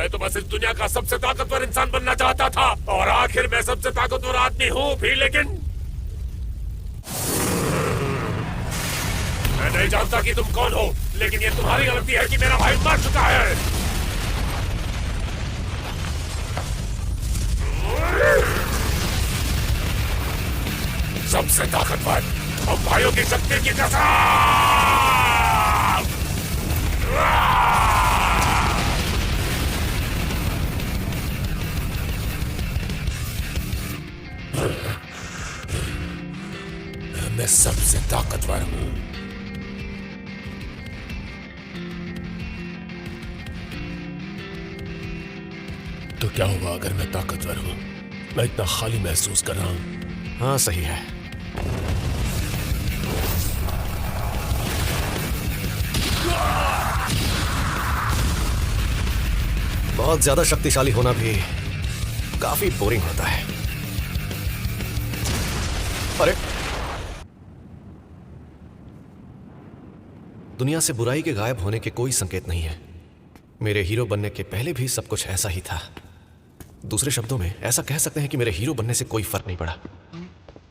मैं तो बस इस दुनिया का सबसे ताकतवर इंसान बनना चाहता था और आखिर मैं सबसे ताकतवर आदमी हूँ भी, लेकिन मैं नहीं जानता कि तुम कौन हो, लेकिन ये तुम्हारी गलती है कि मेरा भाई मर चुका है। सबसे ताकतवर हम भाइयों की शक्ति की कसम। मैं सबसे ताकतवर हूं। तो क्या होगा अगर मैं ताकतवर हूं? मैं इतना खाली महसूस कर रहा हूं। हाँ सही है। बहुत ज्यादा शक्तिशाली होना भी काफी बोरिंग होता है। अरे दुनिया से बुराई के गायब होने के कोई संकेत नहीं है। मेरे हीरो बनने के पहले भी सब कुछ ऐसा ही था। दूसरे शब्दों में ऐसा कह सकते हैं कि मेरे हीरो बनने से कोई फर्क नहीं पड़ा।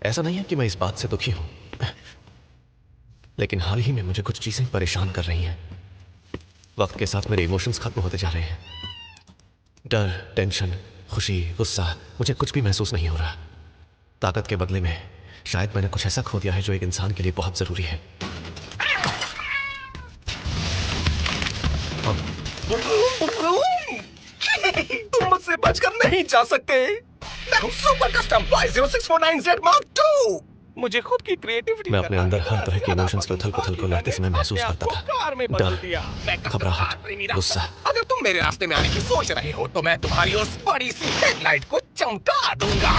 ऐसा नहीं है कि मैं इस बात से दुखी हूं, लेकिन हाल ही में मुझे कुछ चीजें परेशान कर रही हैं। वक्त के साथ मेरे इमोशंस खत्म होते जा रहे हैं। डर, टेंशन, खुशी, गुस्सा, मुझे कुछ भी महसूस नहीं हो रहा। ताकत के बदले में शायद मैंने कुछ ऐसा खो दिया है जो एक इंसान के लिए बहुत जरूरी है। तुम मुझसे बचकर नहीं जा सकते। मैं हूं super custom Y0649Z Mark II। मुझे खुद की क्रिएटिविटी मैं अपने अंदर हर तरह के इमोशंस के उथल-पुथल को लड़ते समय महसूस करता था। डर, घबराहट, गुस्सा। अगर तुम मेरे रास्ते में आने की सोच रहे हो तो मैं तुम्हारी उस बड़ी सी हेडलाइट को चमका दूंगा।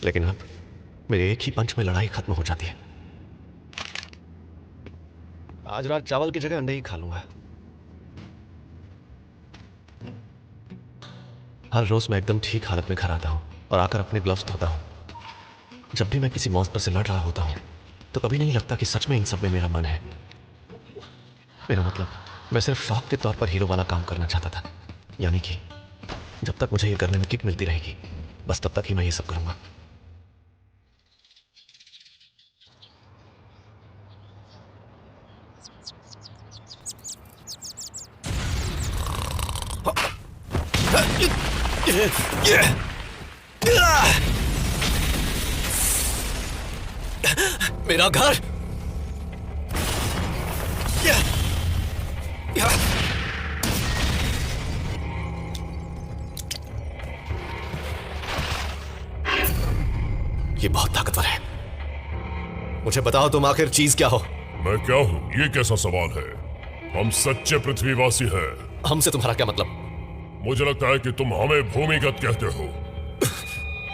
लेकिन अब मेरे एक ही पंच में लड़ाई खत्म हो जाती है। आज रात चावल की जगह अंडे ही खा लूंगा। हर रोज मैं एकदम ठीक हालत में घर आता हूँ और आकर अपने ग्लव्स धोता हूँ। जब भी मैं किसी मॉन्स्टर से लड़ रहा होता हूँ तो कभी नहीं लगता कि सच में इन सब में मेरा मन है। मेरा मतलब, मैं सिर्फ शौक के तौर पर हीरो वाला काम करना चाहता था। यानी कि जब तक मुझे ये करने में किक मिलती रहेगी, बस तब तक ही मैं ये सब करूंगा। मेरा घर, ये बहुत ताकतवर है। मुझे बताओ तुम आखिर चीज क्या हो? मैं क्या हूँ? ये कैसा सवाल है? हम सच्चे पृथ्वीवासी हैं। हमसे तुम्हारा क्या मतलब? मुझे लगता है कि तुम हमें भूमिगत कहते हो।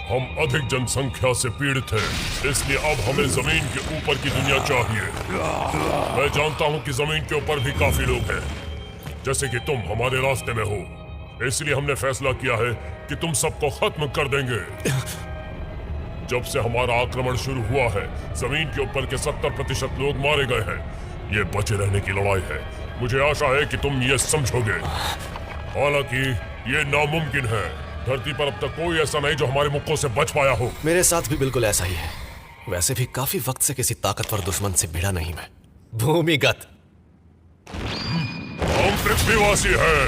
हम अधिक जनसंख्या से पीड़ित हैं, इसलिए अब हमें जमीन के ऊपर की दुनिया चाहिए। मैं जानता हूँ कि जमीन के ऊपर भी काफी लोग हैं, जैसे कि तुम हमारे रास्ते में हो। इसलिए हमने फैसला किया है कि तुम सबको खत्म कर देंगे। जब से हमारा आक्रमण शुरू हुआ है, जमीन के ऊपर के 70% लोग मारे गए हैं। ये बचे रहने की लड़ाई है। मुझे आशा है कि तुम ये समझोगे। हालांकि ये नामुमकिन है। धरती पर अब तक कोई ऐसा नहीं जो हमारे मुक्कों से बच पाया हो। मेरे साथ भी बिल्कुल ऐसा ही है। वैसे भी काफी वक्त से किसी ताकतवर दुश्मन से भिड़ा नहीं मैं। भूमिगत। हम पृथ्वीवासी हैं।